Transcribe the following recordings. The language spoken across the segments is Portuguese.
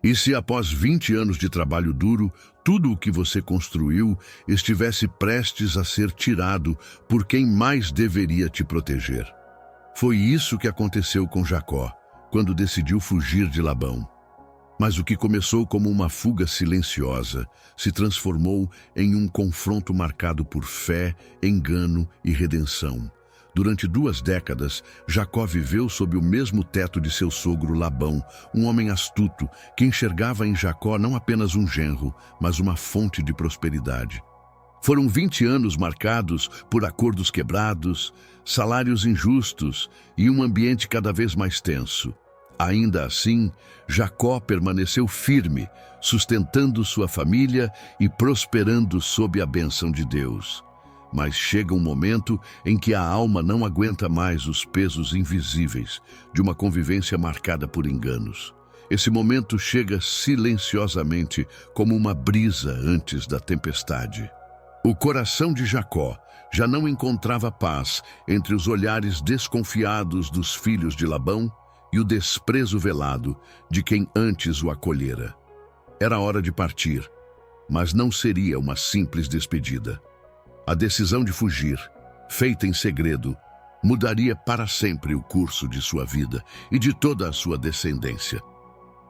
E se após 20 anos de trabalho duro, tudo o que você construiu estivesse prestes a ser tirado por quem mais deveria te proteger? Foi isso que aconteceu com Jacó, quando decidiu fugir de Labão. Mas o que começou como uma fuga silenciosa se transformou em um confronto marcado por fé, engano e redenção. Durante 2 décadas, Jacó viveu sob o mesmo teto de seu sogro Labão, um homem astuto que enxergava em Jacó não apenas um genro, mas uma fonte de prosperidade. Foram 20 anos marcados por acordos quebrados, salários injustos e um ambiente cada vez mais tenso. Ainda assim, Jacó permaneceu firme, sustentando sua família e prosperando sob a bênção de Deus. Mas chega um momento em que a alma não aguenta mais os pesos invisíveis de uma convivência marcada por enganos. Esse momento chega silenciosamente como uma brisa antes da tempestade. O coração de Jacó já não encontrava paz entre os olhares desconfiados dos filhos de Labão e o desprezo velado de quem antes o acolhera. Era hora de partir, mas não seria uma simples despedida. A decisão de fugir, feita em segredo, mudaria para sempre o curso de sua vida e de toda a sua descendência.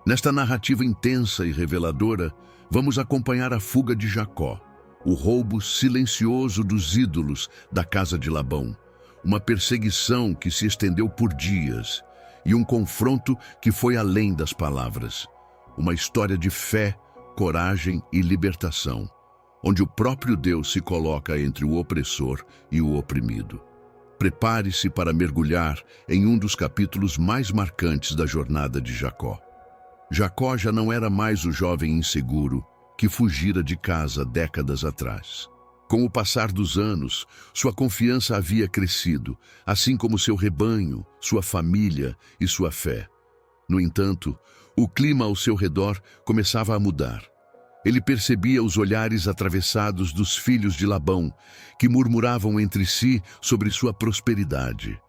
Nesta narrativa intensa e reveladora, vamos acompanhar a fuga de Jacó, o roubo silencioso dos ídolos da casa de Labão, uma perseguição que se estendeu por dias e um confronto que foi além das palavras. Uma história de fé, coragem e libertação, onde o próprio Deus se coloca entre o opressor e o oprimido. Prepare-se para mergulhar em um dos capítulos mais marcantes da jornada de Jacó. Jacó já não era mais o jovem inseguro que fugira de casa décadas atrás. Com o passar dos anos, sua confiança havia crescido, assim como seu rebanho, sua família e sua fé. No entanto, o clima ao seu redor começava a mudar. Ele percebia os olhares atravessados dos filhos de Labão, que murmuravam entre si sobre sua prosperidade.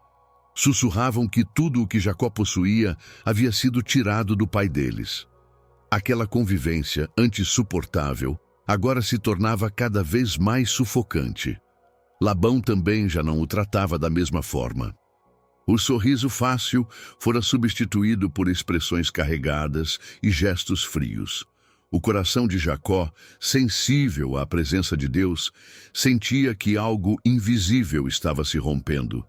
Sussurravam que tudo o que Jacó possuía havia sido tirado do pai deles. Aquela convivência, antes suportável, agora se tornava cada vez mais sufocante. Labão também já não o tratava da mesma forma. O sorriso fácil fora substituído por expressões carregadas e gestos frios. O coração de Jacó, sensível à presença de Deus, sentia que algo invisível estava se rompendo.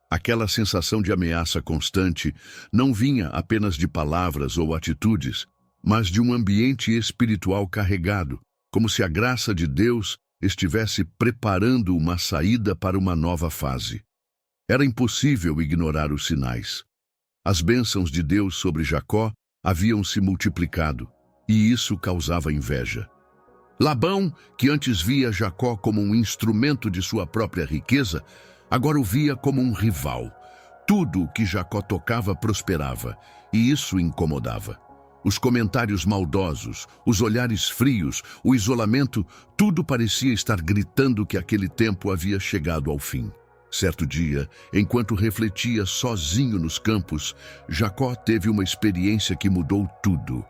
Aquela sensação de ameaça constante não vinha apenas de palavras ou atitudes, mas de um ambiente espiritual carregado, como se a graça de Deus estivesse preparando uma saída para uma nova fase. Era impossível ignorar os sinais. As bênçãos de Deus sobre Jacó haviam se multiplicado, e isso causava inveja. Labão, que antes via Jacó como um instrumento de sua própria riqueza, agora o via como um rival. Tudo o que Jacó tocava prosperava, e isso incomodava. Os comentários maldosos, os olhares frios, o isolamento, tudo parecia estar gritando que aquele tempo havia chegado ao fim. Certo dia, enquanto refletia sozinho nos campos, Jacó teve uma experiência que mudou tudo.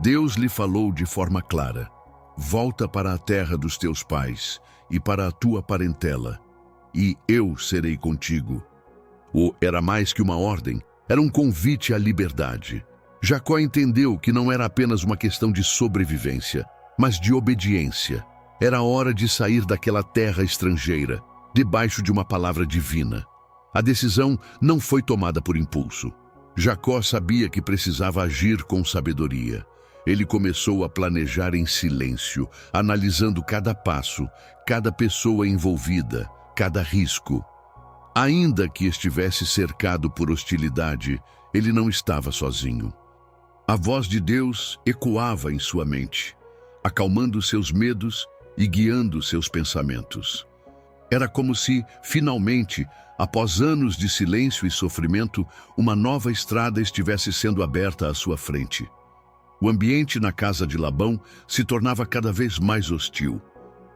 Deus lhe falou de forma clara: volta para a terra dos teus pais e para a tua parentela, e eu serei contigo. Era mais que uma ordem, era um convite à liberdade. Jacó entendeu que não era apenas uma questão de sobrevivência, mas de obediência. Era hora de sair daquela terra estrangeira, debaixo de uma palavra divina. A decisão não foi tomada por impulso. Jacó sabia que precisava agir com sabedoria. Ele começou a planejar em silêncio, analisando cada passo, cada pessoa envolvida, cada risco. Ainda que estivesse cercado por hostilidade, ele não estava sozinho. A voz de Deus ecoava em sua mente, acalmando seus medos e guiando seus pensamentos. Era como se, finalmente, após anos de silêncio e sofrimento, uma nova estrada estivesse sendo aberta à sua frente. O ambiente na casa de Labão se tornava cada vez mais hostil.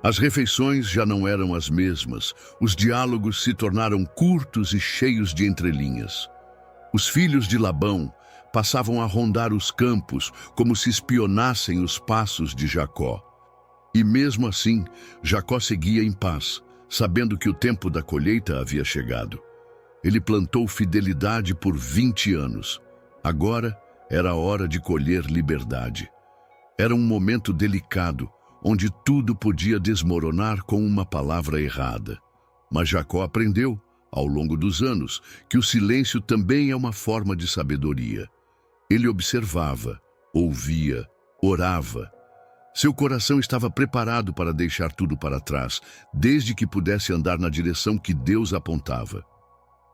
As refeições já não eram as mesmas, os diálogos se tornaram curtos e cheios de entrelinhas. Os filhos de Labão passavam a rondar os campos como se espionassem os passos de Jacó. E mesmo assim, Jacó seguia em paz, sabendo que o tempo da colheita havia chegado. Ele plantou fidelidade por 20 anos. Agora era a hora de colher liberdade. Era um momento delicado, onde tudo podia desmoronar com uma palavra errada. Mas Jacó aprendeu, ao longo dos anos, que o silêncio também é uma forma de sabedoria. Ele observava, ouvia, orava. Seu coração estava preparado para deixar tudo para trás, desde que pudesse andar na direção que Deus apontava.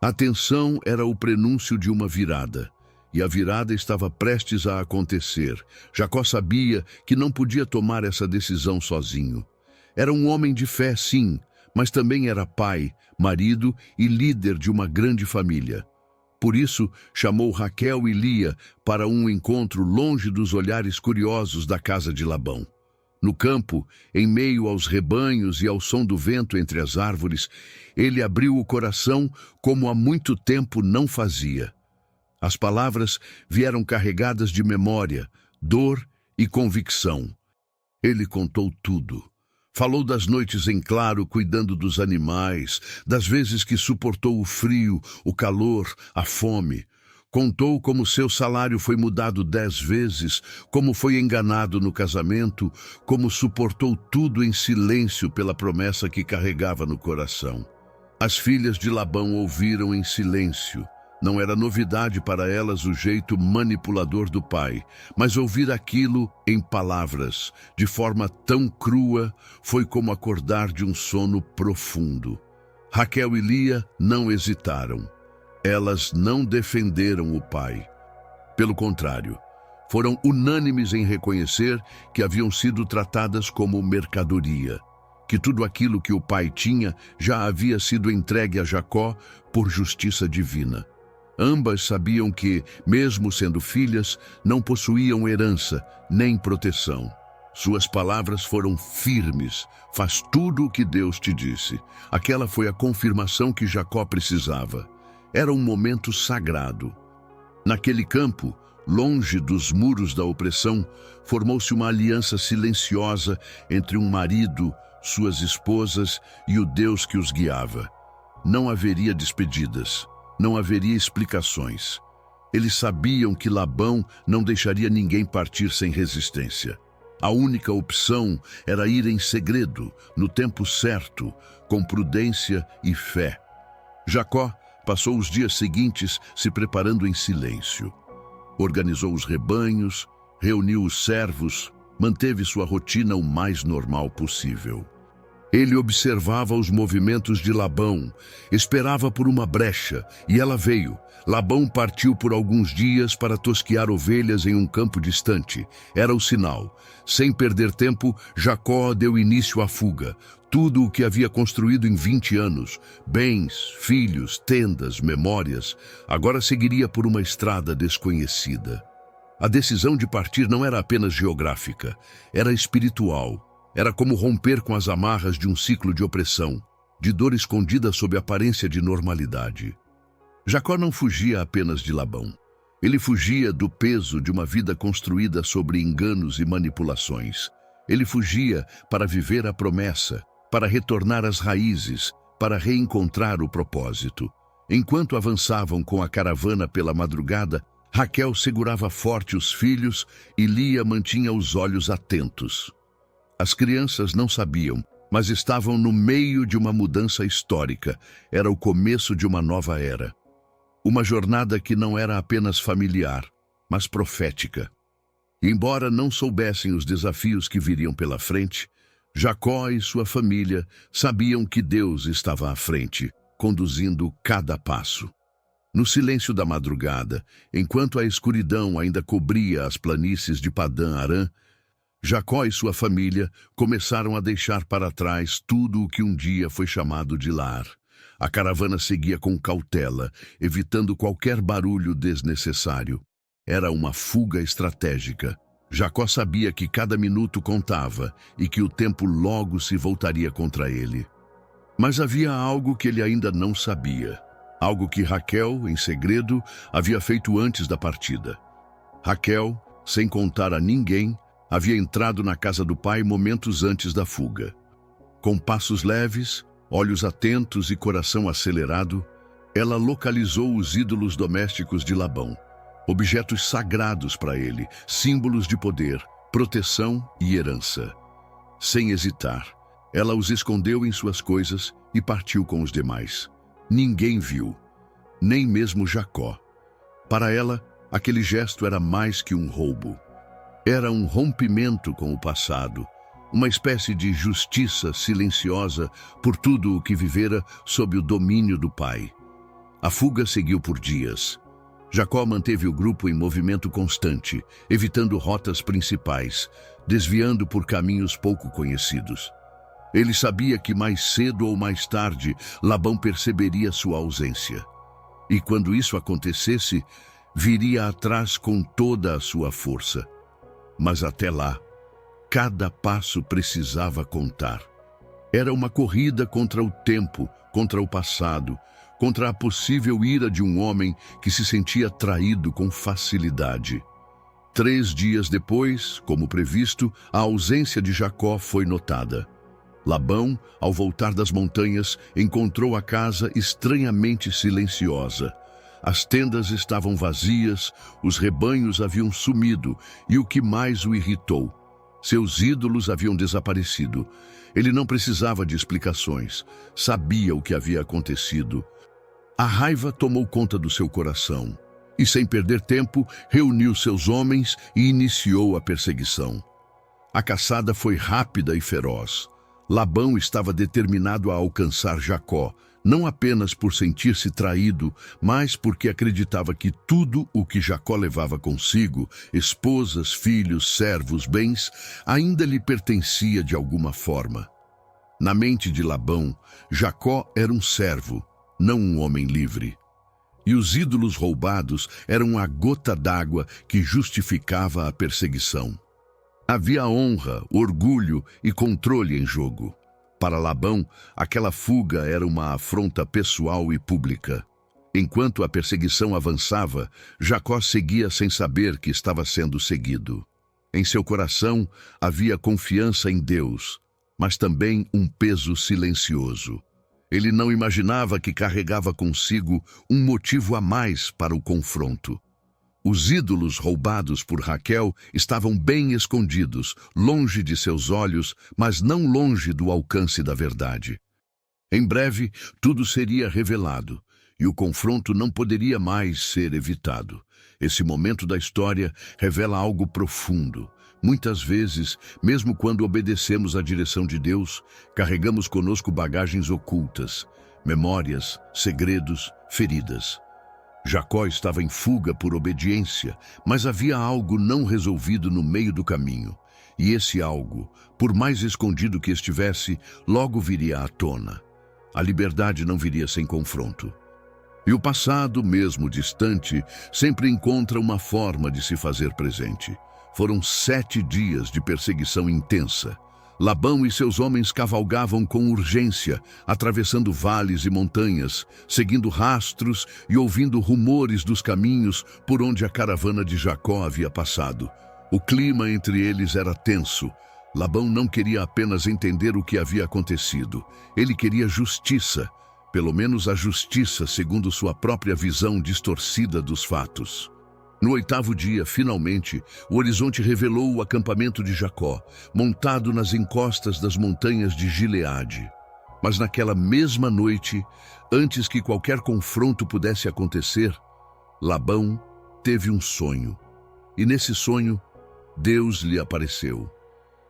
A tensão era o prenúncio de uma virada, e a virada estava prestes a acontecer. Jacó sabia que não podia tomar essa decisão sozinho. Era um homem de fé, sim, mas também era pai, marido e líder de uma grande família. Por isso, chamou Raquel e Lia para um encontro longe dos olhares curiosos da casa de Labão. No campo, em meio aos rebanhos e ao som do vento entre as árvores, ele abriu o coração como há muito tempo não fazia. As palavras vieram carregadas de memória, dor e convicção. Ele contou tudo. Falou das noites em claro cuidando dos animais, das vezes que suportou o frio, o calor, a fome. Contou como seu salário foi mudado 10 vezes, como foi enganado no casamento, como suportou tudo em silêncio pela promessa que carregava no coração. As filhas de Labão ouviram em silêncio. Não era novidade para elas o jeito manipulador do pai, mas ouvir aquilo em palavras, de forma tão crua, foi como acordar de um sono profundo. Raquel e Lia não hesitaram. Elas não defenderam o pai. Pelo contrário, foram unânimes em reconhecer que haviam sido tratadas como mercadoria, que tudo aquilo que o pai tinha já havia sido entregue a Jacó por justiça divina. Ambas sabiam que, mesmo sendo filhas, não possuíam herança nem proteção. Suas palavras foram firmes. Faz tudo o que Deus te disse. Aquela foi a confirmação que Jacó precisava. Era um momento sagrado. Naquele campo, longe dos muros da opressão, formou-se uma aliança silenciosa entre um marido, suas esposas e o Deus que os guiava. Não haveria despedidas. Não haveria explicações. Eles sabiam que Labão não deixaria ninguém partir sem resistência. A única opção era ir em segredo, no tempo certo, com prudência e fé. Jacó passou os dias seguintes se preparando em silêncio. Organizou os rebanhos, reuniu os servos, manteve sua rotina o mais normal possível. Ele observava os movimentos de Labão, esperava por uma brecha, e ela veio. Labão partiu por alguns dias para tosquear ovelhas em um campo distante. Era o sinal. Sem perder tempo, Jacó deu início à fuga. Tudo o que havia construído em 20 anos, bens, filhos, tendas, memórias, agora seguiria por uma estrada desconhecida. A decisão de partir não era apenas geográfica, era espiritual. Era como romper com as amarras de um ciclo de opressão, de dor escondida sob aparência de normalidade. Jacó não fugia apenas de Labão. Ele fugia do peso de uma vida construída sobre enganos e manipulações. Ele fugia para viver a promessa, para retornar às raízes, para reencontrar o propósito. Enquanto avançavam com a caravana pela madrugada, Raquel segurava forte os filhos e Lia mantinha os olhos atentos. As crianças não sabiam, mas estavam no meio de uma mudança histórica. Era o começo de uma nova era. Uma jornada que não era apenas familiar, mas profética. Embora não soubessem os desafios que viriam pela frente, Jacó e sua família sabiam que Deus estava à frente, conduzindo cada passo. No silêncio da madrugada, enquanto a escuridão ainda cobria as planícies de Padã-Arã, Jacó e sua família começaram a deixar para trás tudo o que um dia foi chamado de lar. A caravana seguia com cautela, evitando qualquer barulho desnecessário. Era uma fuga estratégica. Jacó sabia que cada minuto contava e que o tempo logo se voltaria contra ele. Mas havia algo que ele ainda não sabia. Algo que Raquel, em segredo, havia feito antes da partida. Raquel, sem contar a ninguém, havia entrado na casa do pai momentos antes da fuga. Com passos leves, olhos atentos e coração acelerado, ela localizou os ídolos domésticos de Labão, objetos sagrados para ele, símbolos de poder, proteção e herança. Sem hesitar, ela os escondeu em suas coisas e partiu com os demais. Ninguém viu, nem mesmo Jacó. Para ela, aquele gesto era mais que um roubo. Era um rompimento com o passado, uma espécie de justiça silenciosa por tudo o que vivera sob o domínio do pai. A fuga seguiu por dias. Jacó manteve o grupo em movimento constante, evitando rotas principais, desviando por caminhos pouco conhecidos. Ele sabia que mais cedo ou mais tarde Labão perceberia sua ausência. E quando isso acontecesse, viria atrás com toda a sua força. Mas até lá, cada passo precisava contar. Era uma corrida contra o tempo, contra o passado, contra a possível ira de um homem que se sentia traído com facilidade. 3 dias depois, como previsto, a ausência de Jacó foi notada. Labão, ao voltar das montanhas, encontrou a casa estranhamente silenciosa. As tendas estavam vazias, os rebanhos haviam sumido e o que mais o irritou: seus ídolos haviam desaparecido. Ele não precisava de explicações, sabia o que havia acontecido. A raiva tomou conta do seu coração e, sem perder tempo, reuniu seus homens e iniciou a perseguição. A caçada foi rápida e feroz. Labão estava determinado a alcançar Jacó, não apenas por sentir-se traído, mas porque acreditava que tudo o que Jacó levava consigo, esposas, filhos, servos, bens, ainda lhe pertencia de alguma forma. Na mente de Labão, Jacó era um servo, não um homem livre. E os ídolos roubados eram a gota d'água que justificava a perseguição. Havia honra, orgulho e controle em jogo. Para Labão, aquela fuga era uma afronta pessoal e pública. Enquanto a perseguição avançava, Jacó seguia sem saber que estava sendo seguido. Em seu coração havia confiança em Deus, mas também um peso silencioso. Ele não imaginava que carregava consigo um motivo a mais para o confronto. Os ídolos roubados por Raquel estavam bem escondidos, longe de seus olhos, mas não longe do alcance da verdade. Em breve, tudo seria revelado, e o confronto não poderia mais ser evitado. Esse momento da história revela algo profundo. Muitas vezes, mesmo quando obedecemos à direção de Deus, carregamos conosco bagagens ocultas, memórias, segredos, feridas. Jacó estava em fuga por obediência, mas havia algo não resolvido no meio do caminho. E esse algo, por mais escondido que estivesse, logo viria à tona. A liberdade não viria sem confronto. E o passado, mesmo distante, sempre encontra uma forma de se fazer presente. Foram 7 dias de perseguição intensa. Labão e seus homens cavalgavam com urgência, atravessando vales e montanhas, seguindo rastros e ouvindo rumores dos caminhos por onde a caravana de Jacó havia passado. O clima entre eles era tenso. Labão não queria apenas entender o que havia acontecido. Ele queria justiça, pelo menos a justiça segundo sua própria visão distorcida dos fatos. No 8º dia, finalmente, o horizonte revelou o acampamento de Jacó, montado nas encostas das montanhas de Gileade. Mas naquela mesma noite, antes que qualquer confronto pudesse acontecer, Labão teve um sonho. E nesse sonho, Deus lhe apareceu.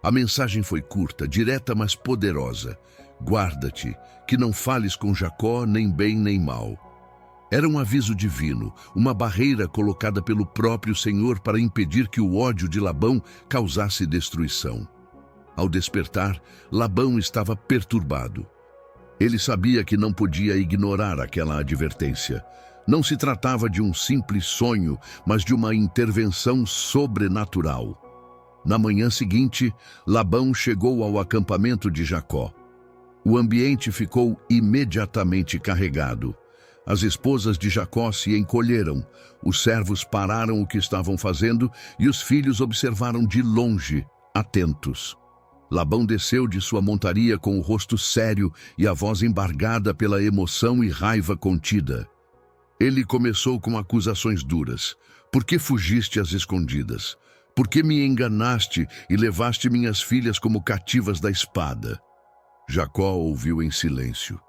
A mensagem foi curta, direta, mas poderosa. Guarda-te, que não fales com Jacó nem bem nem mal. Era um aviso divino, uma barreira colocada pelo próprio Senhor para impedir que o ódio de Labão causasse destruição. Ao despertar, Labão estava perturbado. Ele sabia que não podia ignorar aquela advertência. Não se tratava de um simples sonho, mas de uma intervenção sobrenatural. Na manhã seguinte, Labão chegou ao acampamento de Jacó. O ambiente ficou imediatamente carregado. As esposas de Jacó se encolheram, os servos pararam o que estavam fazendo e os filhos observaram de longe, atentos. Labão desceu de sua montaria com o rosto sério e a voz embargada pela emoção e raiva contida. Ele começou com acusações duras. Por que fugiste às escondidas? Por que me enganaste e levaste minhas filhas como cativas da espada? Jacó ouviu em silêncio.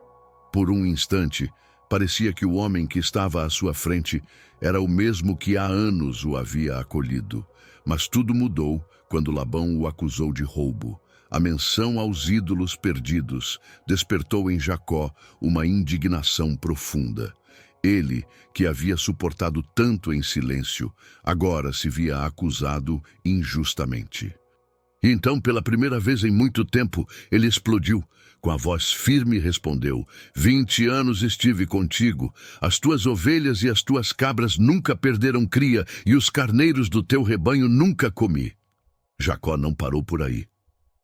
Por um instante, parecia que o homem que estava à sua frente era o mesmo que há anos o havia acolhido. Mas tudo mudou quando Labão o acusou de roubo. A menção aos ídolos perdidos despertou em Jacó uma indignação profunda. Ele, que havia suportado tanto em silêncio, agora se via acusado injustamente. E então, pela primeira vez em muito tempo, ele explodiu. Com a voz firme respondeu: 20 anos estive contigo, as tuas ovelhas e as tuas cabras nunca perderam cria, e os carneiros do teu rebanho nunca comi. Jacó não parou por aí.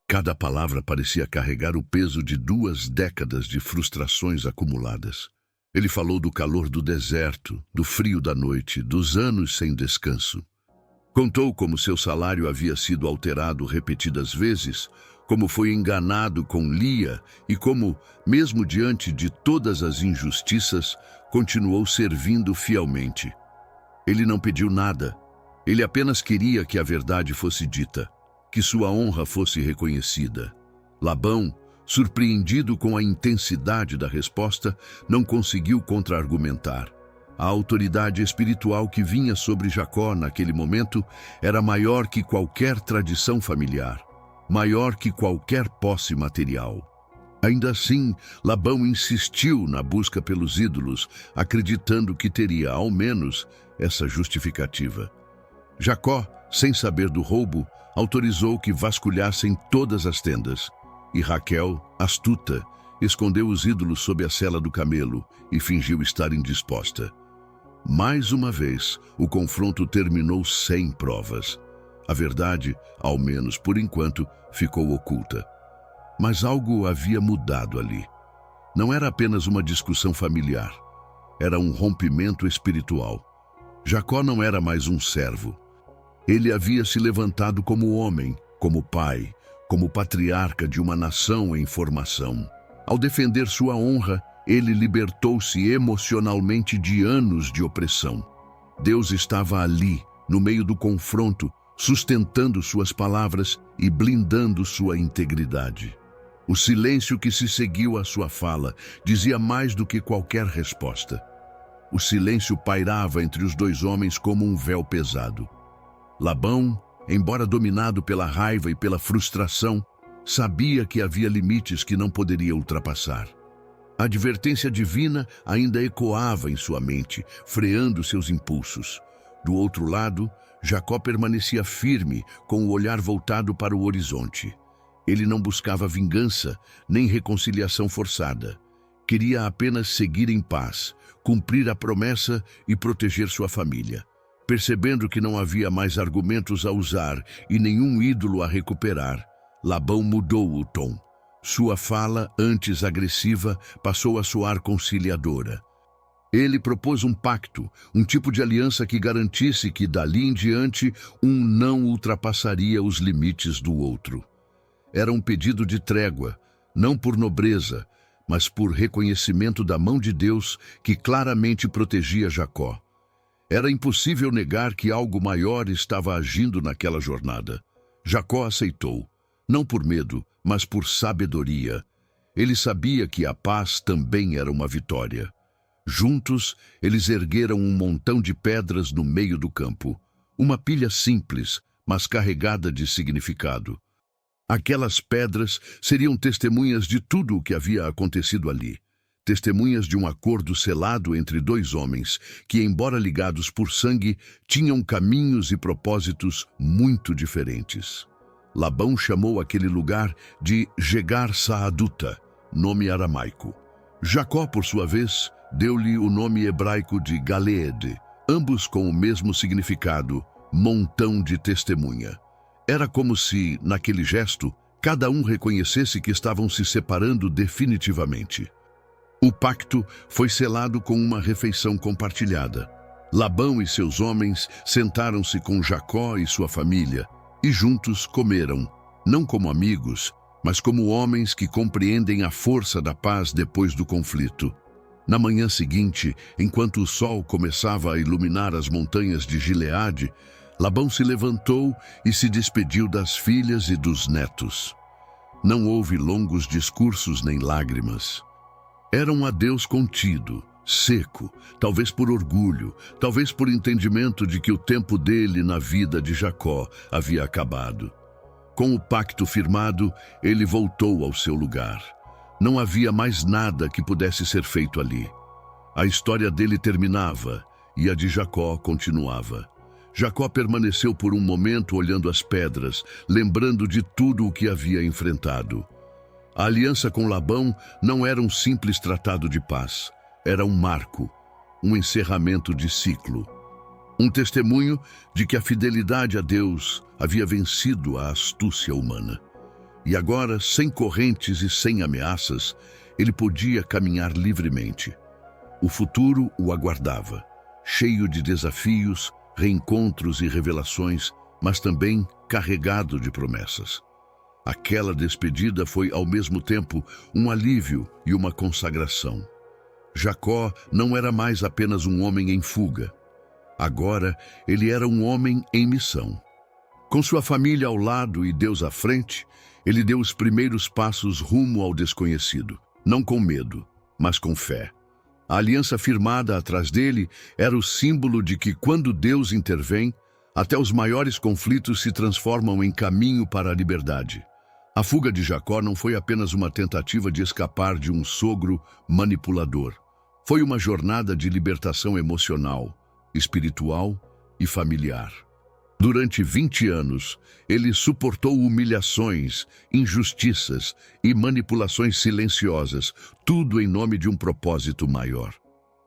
Cada palavra parecia carregar o peso de 2 décadas de frustrações acumuladas. Ele falou do calor do deserto, do frio da noite, dos anos sem descanso. Contou como seu salário havia sido alterado repetidas vezes, como foi enganado com Lia e como, mesmo diante de todas as injustiças, continuou servindo fielmente. Ele não pediu nada. Ele apenas queria que a verdade fosse dita, que sua honra fosse reconhecida. Labão, surpreendido com a intensidade da resposta, não conseguiu contra-argumentar. A autoridade espiritual que vinha sobre Jacó naquele momento era maior que qualquer tradição familiar, maior que qualquer posse material. Ainda assim, Labão insistiu na busca pelos ídolos, acreditando que teria, ao menos, essa justificativa. Jacó, sem saber do roubo, autorizou que vasculhassem todas as tendas, e Raquel, astuta, escondeu os ídolos sob a sela do camelo e fingiu estar indisposta. Mais uma vez, o confronto terminou sem provas. A verdade, ao menos por enquanto, ficou oculta. Mas algo havia mudado ali. Não era apenas uma discussão familiar. Era um rompimento espiritual. Jacó não era mais um servo. Ele havia se levantado como homem, como pai, como patriarca de uma nação em formação. Ao defender sua honra, ele libertou-se emocionalmente de anos de opressão. Deus estava ali, no meio do confronto, sustentando suas palavras e blindando sua integridade. O silêncio que se seguiu à sua fala dizia mais do que qualquer resposta. O silêncio pairava entre os 2 homens como um véu pesado. Labão, embora dominado pela raiva e pela frustração, sabia que havia limites que não poderia ultrapassar. A advertência divina ainda ecoava em sua mente, freando seus impulsos. Do outro lado, Jacó permanecia firme, com o olhar voltado para o horizonte. Ele não buscava vingança, nem reconciliação forçada. Queria apenas seguir em paz, cumprir a promessa e proteger sua família. Percebendo que não havia mais argumentos a usar e nenhum ídolo a recuperar, Labão mudou o tom. Sua fala, antes agressiva, passou a soar conciliadora. Ele propôs um pacto, um tipo de aliança que garantisse que, dali em diante, um não ultrapassaria os limites do outro. Era um pedido de trégua, não por nobreza, mas por reconhecimento da mão de Deus que claramente protegia Jacó. Era impossível negar que algo maior estava agindo naquela jornada. Jacó aceitou, não por medo, mas por sabedoria. Ele sabia que a paz também era uma vitória. Juntos, eles ergueram um montão de pedras no meio do campo. Uma pilha simples, mas carregada de significado. Aquelas pedras seriam testemunhas de tudo o que havia acontecido ali. Testemunhas de um acordo selado entre 2 homens que, embora ligados por sangue, tinham caminhos e propósitos muito diferentes. Labão chamou aquele lugar de Jegar Saaduta, nome aramaico. Jacó, por sua vez, deu-lhe o nome hebraico de Galeed, ambos com o mesmo significado, montão de testemunha. Era como se, naquele gesto, cada um reconhecesse que estavam se separando definitivamente. O pacto foi selado com uma refeição compartilhada. Labão e seus homens sentaram-se com Jacó e sua família e juntos comeram, não como amigos, mas como homens que compreendem a força da paz depois do conflito. Na manhã seguinte, enquanto o sol começava a iluminar as montanhas de Gileade, Labão se levantou e se despediu das filhas e dos netos. Não houve longos discursos nem lágrimas. Era um adeus contido, seco, talvez por orgulho, talvez por entendimento de que o tempo dele na vida de Jacó havia acabado. Com o pacto firmado, ele voltou ao seu lugar. Não havia mais nada que pudesse ser feito ali. A história dele terminava e a de Jacó continuava. Jacó permaneceu por um momento olhando as pedras, lembrando de tudo o que havia enfrentado. A aliança com Labão não era um simples tratado de paz. Era um marco, um encerramento de ciclo. Um testemunho de que a fidelidade a Deus havia vencido a astúcia humana. E agora, sem correntes e sem ameaças, ele podia caminhar livremente. O futuro o aguardava, cheio de desafios, reencontros e revelações, mas também carregado de promessas. Aquela despedida foi, ao mesmo tempo, um alívio e uma consagração. Jacó não era mais apenas um homem em fuga. Agora, ele era um homem em missão. Com sua família ao lado e Deus à frente, ele deu os primeiros passos rumo ao desconhecido, não com medo, mas com fé. A aliança firmada atrás dele era o símbolo de que, quando Deus intervém, até os maiores conflitos se transformam em caminho para a liberdade. A fuga de Jacó não foi apenas uma tentativa de escapar de um sogro manipulador. Foi uma jornada de libertação emocional, espiritual e familiar. Durante 20 anos, ele suportou humilhações, injustiças e manipulações silenciosas, tudo em nome de um propósito maior.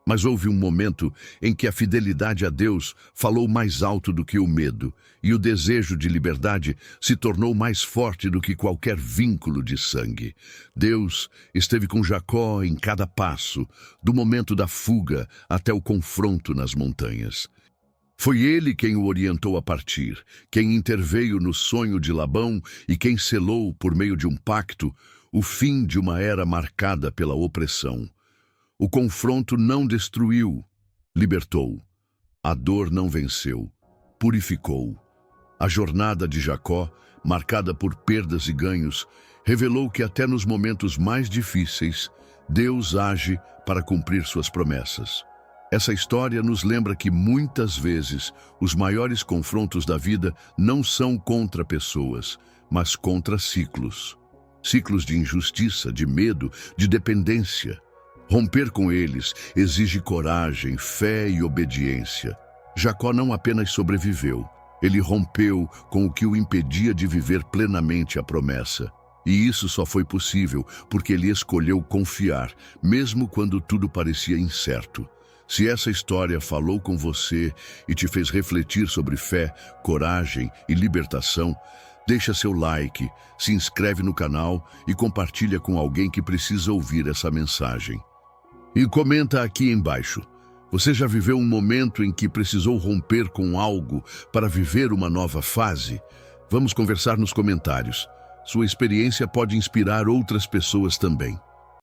Mas houve um momento em que a fidelidade a Deus falou mais alto do que o medo, e o desejo de liberdade se tornou mais forte do que qualquer vínculo de sangue. Deus esteve com Jacó em cada passo, do momento da fuga até o confronto nas montanhas. Foi ele quem o orientou a partir, quem interveio no sonho de Labão e quem selou, por meio de um pacto, o fim de uma era marcada pela opressão. O confronto não destruiu, libertou. A dor não venceu, purificou. A jornada de Jacó, marcada por perdas e ganhos, revelou que até nos momentos mais difíceis, Deus age para cumprir suas promessas. Essa história nos lembra que muitas vezes os maiores confrontos da vida não são contra pessoas, mas contra ciclos. Ciclos de injustiça, de medo, de dependência. Romper com eles exige coragem, fé e obediência. Jacó não apenas sobreviveu, ele rompeu com o que o impedia de viver plenamente a promessa. E isso só foi possível porque ele escolheu confiar, mesmo quando tudo parecia incerto. Se essa história falou com você e te fez refletir sobre fé, coragem e libertação, deixa seu like, se inscreve no canal e compartilha com alguém que precisa ouvir essa mensagem. E comenta aqui embaixo. Você já viveu um momento em que precisou romper com algo para viver uma nova fase? Vamos conversar nos comentários. Sua experiência pode inspirar outras pessoas também.